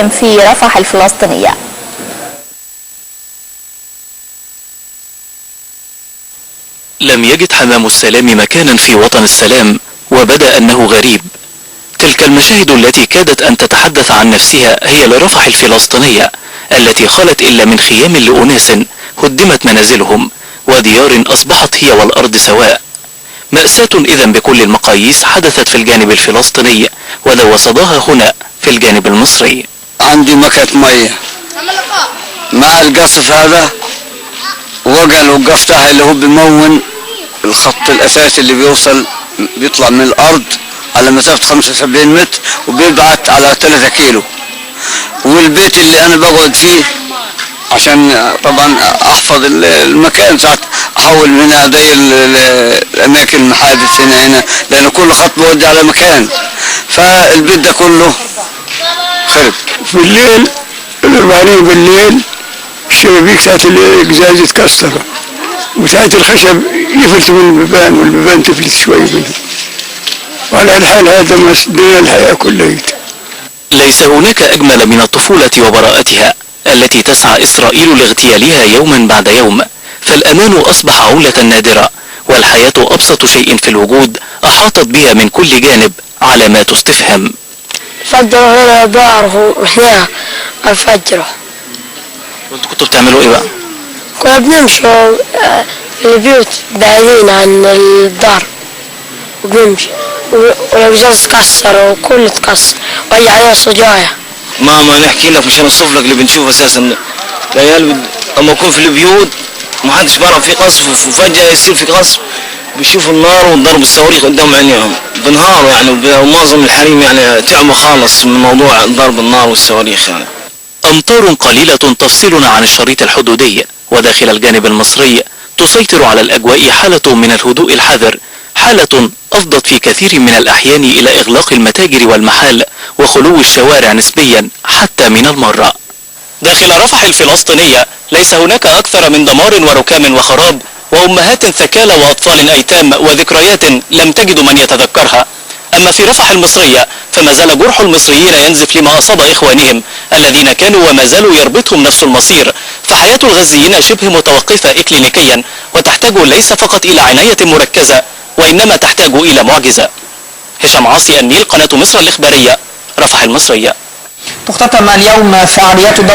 في رفح الفلسطينية. لم يجد حمام السلام مكانا في وطن السلام وبدا أنه غريب. تلك المشاهد التي كادت أن تتحدث عن نفسها هي لرفح الفلسطينية التي خلت إلا من خيام لأناس هدمت منازلهم وديار أصبحت هي والأرض سواء. مأساة إذن بكل المقاييس حدثت في الجانب الفلسطيني وذو صداها هنا في الجانب المصري. عندي مكنة مية مع القصف هذا وقع الوقف تاعها اللي هو بيمون الخط الأساسي اللي بيطلع من الأرض على مسافة 75 متر وبيبعت على 3 كيلو. والبيت اللي أنا بقعد فيه عشان طبعا أحفظ المكان ساعة أحول من هذه الأماكن المحادث هنا لأن كل خط بودي على مكان، فالبيت ده كله خرب. في الليل الأربعين بالليل الشبابيك تاعت القزاز اتكسروا وتاعت الخشب يفلت من البيبان والبيبان تفلت شوي منه، وعلى الحال هذا ما سدنا الحياة كلها. ليس هناك أجمل من الطفولة وبراءتها التي تسعى إسرائيل لاغتيالها يوما بعد يوم، فالأمان أصبح عولة نادرة والحياة أبسط شيء في الوجود أحاطت بها من كل جانب علامات استفهام. فجروا هنا دار وهنا الفجرة. وانتوا كنتوا بتعملوا ايه بقى؟ كنا بنمشي في البيوت بعيدين عن الدار وبنمشي والإزاز اتكسر وكله اتكسر وهي عليها صجاية. ماما نحكي لك مشان نوصف لك اللي بنشوفه اساسا. العيال اما يكون في البيوت ما حدش بيعرف في قصف وفجأة يصير في قصف بيشوفوا النار وضرب الصواريخ قدام عينيهم بنهاروا يعني، ومعظم الحريم يعني تعبوا خالص من موضوع ضرب النار والصواريخ يعني. أمطار قليلة تفصلنا عن الشريط الحدودي، وداخل الجانب المصري تسيطر على الأجواء حالة من الهدوء الحذر، حالة أفضت في كثير من الأحيان إلى إغلاق المتاجر والمحال وخلو الشوارع نسبيا حتى من المرة. داخل رفح الفلسطينية ليس هناك أكثر من دمار وركام وخراب وأمهات ثكالى وأطفال أيتام وذكريات لم تجد من يتذكرها. أما في رفح المصرية فما زال جرح المصريين ينزف لما أصاب إخوانهم الذين كانوا وما زالوا يربطهم نفس المصير، فحياة الغزيين شبه متوقفة إكلينيكيا وتحتاج ليس فقط إلى عناية مركزة وإنما تحتاج إلى معجزة. هشام عاصي، النيل، قناة مصر الإخبارية، رفح المصرية. تختتم اليوم فعاليات